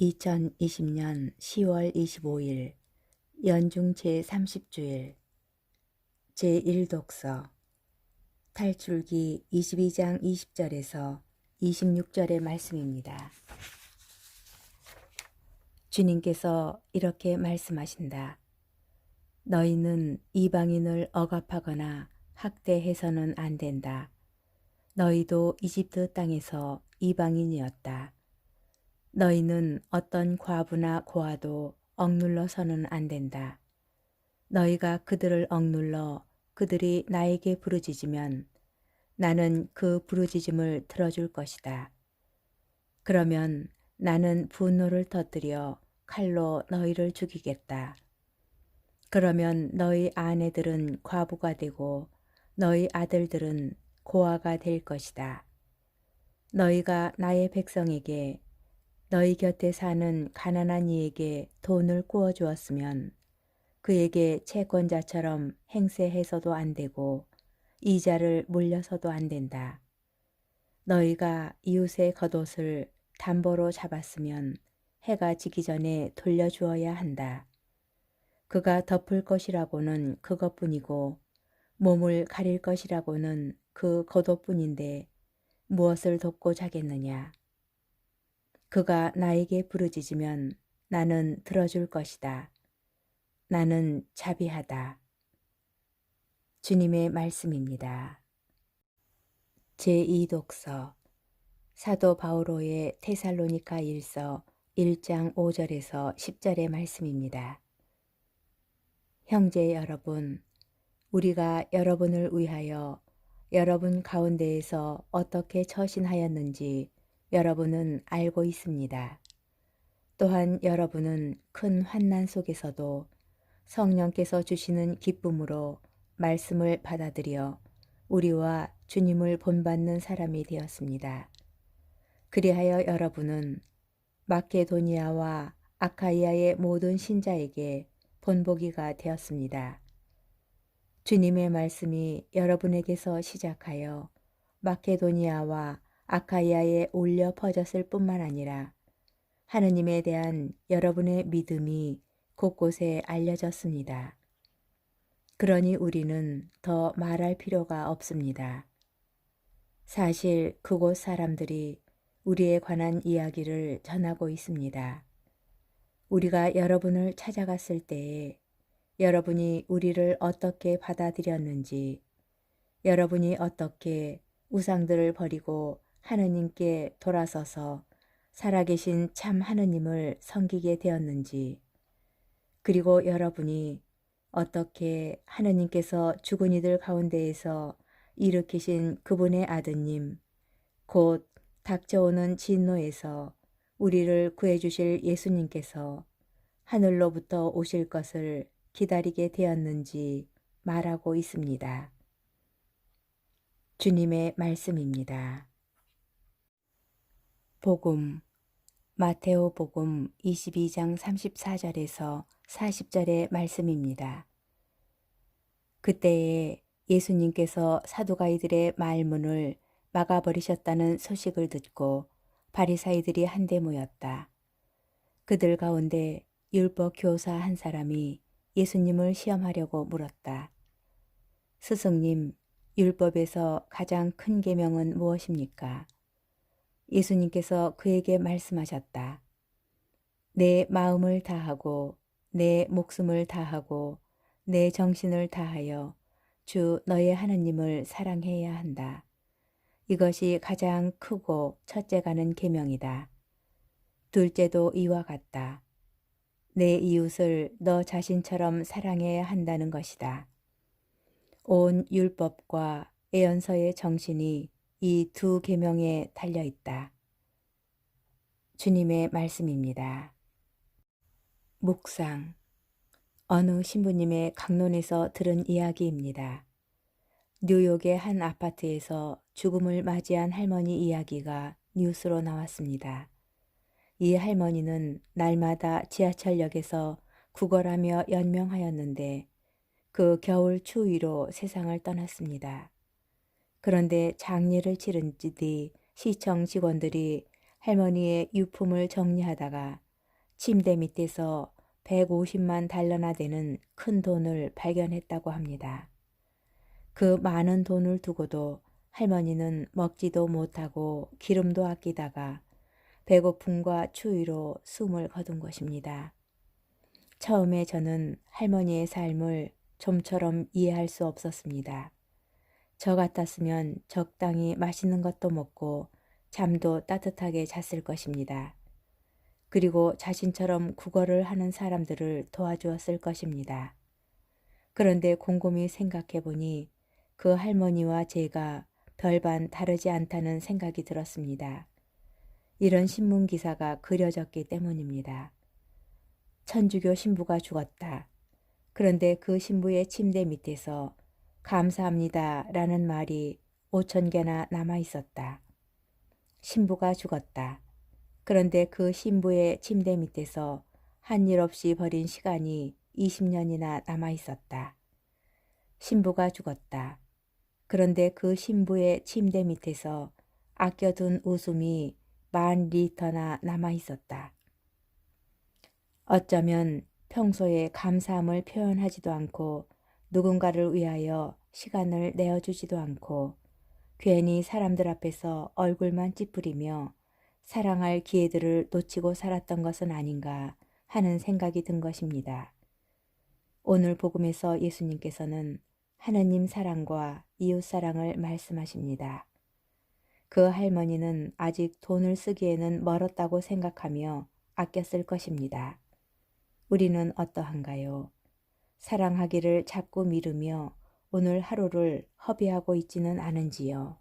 2020년 10월 25일 연중 제30주일 제1독서 탈출기 22장 20절에서 26절의 말씀입니다. 주님께서 이렇게 말씀하신다. 너희는 이방인을 억압하거나 학대해서는 안 된다. 너희도 이집트 땅에서 이방인이었다. 너희는 어떤 과부나 고아도 억눌러서는 안 된다. 너희가 그들을 억눌러 그들이 나에게 부르짖으면 나는 그 부르짖음을 들어줄 것이다. 그러면 나는 분노를 터뜨려 칼로 너희를 죽이겠다. 그러면 너희 아내들은 과부가 되고 너희 아들들은 고아가 될 것이다. 너희가 나의 백성에게 너희 곁에 사는 가난한 이에게 돈을 꾸어 주었으면 그에게 채권자처럼 행세해서도 안 되고 이자를 물려서도 안 된다. 너희가 이웃의 겉옷을 담보로 잡았으면 해가 지기 전에 돌려주어야 한다. 그가 덮을 것이라고는 그것뿐이고 몸을 가릴 것이라고는 그 겉옷뿐인데 무엇을 덮고 자겠느냐. 그가 나에게 부르짖으면 나는 들어줄 것이다. 나는 자비하다. 주님의 말씀입니다. 제2독서 사도 바오로의 테살로니가 일서 1장 5절에서 10절의 말씀입니다. 형제 여러분, 우리가 여러분을 위하여 여러분 가운데에서 어떻게 처신하였는지 여러분은 알고 있습니다. 또한 여러분은 큰 환난 속에서도 성령께서 주시는 기쁨으로 말씀을 받아들여 우리와 주님을 본받는 사람이 되었습니다. 그리하여 여러분은 마케도니아와 아카이아의 모든 신자에게 본보기가 되었습니다. 주님의 말씀이 여러분에게서 시작하여 마케도니아와 아카이아에 울려 퍼졌을 뿐만 아니라 하느님에 대한 여러분의 믿음이 곳곳에 알려졌습니다. 그러니 우리는 더 말할 필요가 없습니다. 사실 그곳 사람들이 우리에 관한 이야기를 전하고 있습니다. 우리가 여러분을 찾아갔을 때에 여러분이 우리를 어떻게 받아들였는지, 여러분이 어떻게 우상들을 버리고 하느님께 돌아서서 살아계신 참 하느님을 섬기게 되었는지, 그리고 여러분이 어떻게 하느님께서 죽은 이들 가운데에서 일으키신 그분의 아드님, 곧 닥쳐오는 진노에서 우리를 구해주실 예수님께서 하늘로부터 오실 것을 기다리게 되었는지 말하고 있습니다. 주님의 말씀입니다. 복음 마테오 복음 22장 34절에서 40절의 말씀입니다. 그때에 예수님께서 사두가이들의 말문을 막아버리셨다는 소식을 듣고 바리사이들이 한데 모였다. 그들 가운데 율법 교사 한 사람이 예수님을 시험하려고 물었다. 스승님, 율법에서 가장 큰 계명은 무엇입니까? 예수님께서 그에게 말씀하셨다. 내 마음을 다하고 내 목숨을 다하고 내 정신을 다하여 주 너의 하느님을 사랑해야 한다. 이것이 가장 크고 첫째가는 계명이다. 둘째도 이와 같다. 내 이웃을 너 자신처럼 사랑해야 한다는 것이다. 온 율법과 예언서의 정신이 이 두 계명에 달려 있다. 주님의 말씀입니다. 묵상. 어느 신부님의 강론에서 들은 이야기입니다. 뉴욕의 한 아파트에서 죽음을 맞이한 할머니 이야기가 뉴스로 나왔습니다. 이 할머니는 날마다 지하철역에서 구걸하며 연명하였는데 그 겨울 추위로 세상을 떠났습니다. 그런데 장례를 치른 뒤 시청 직원들이 할머니의 유품을 정리하다가 침대 밑에서 150만 달러나 되는 큰 돈을 발견했다고 합니다. 그 많은 돈을 두고도 할머니는 먹지도 못하고 기름도 아끼다가 배고픔과 추위로 숨을 거둔 것입니다. 처음에 저는 할머니의 삶을 좀처럼 이해할 수 없었습니다. 저 같았으면 적당히 맛있는 것도 먹고 잠도 따뜻하게 잤을 것입니다. 그리고 자신처럼 구걸을 하는 사람들을 도와주었을 것입니다. 그런데 곰곰이 생각해 보니 그 할머니와 제가 별반 다르지 않다는 생각이 들었습니다. 이런 신문 기사가 그려졌기 때문입니다. 천주교 신부가 죽었다. 그런데 그 신부의 침대 밑에서 감사합니다 라는 말이 5,000개나 남아 있었다. 신부가 죽었다. 그런데 그 신부의 침대 밑에서 한 일 없이 버린 시간이 20년이나 남아 있었다. 신부가 죽었다. 그런데 그 신부의 침대 밑에서 아껴둔 웃음이 10,000리터나 남아 있었다. 어쩌면 평소에 감사함을 표현하지도 않고 누군가를 위하여 시간을 내어주지도 않고 괜히 사람들 앞에서 얼굴만 찌푸리며 사랑할 기회들을 놓치고 살았던 것은 아닌가 하는 생각이 든 것입니다. 오늘 복음에서 예수님께서는 하느님 사랑과 이웃 사랑을 말씀하십니다. 그 할머니는 아직 돈을 쓰기에는 멀었다고 생각하며 아꼈을 것입니다. 우리는 어떠한가요? 사랑하기를 자꾸 미루며 오늘 하루를 허비하고 있지는 않은지요?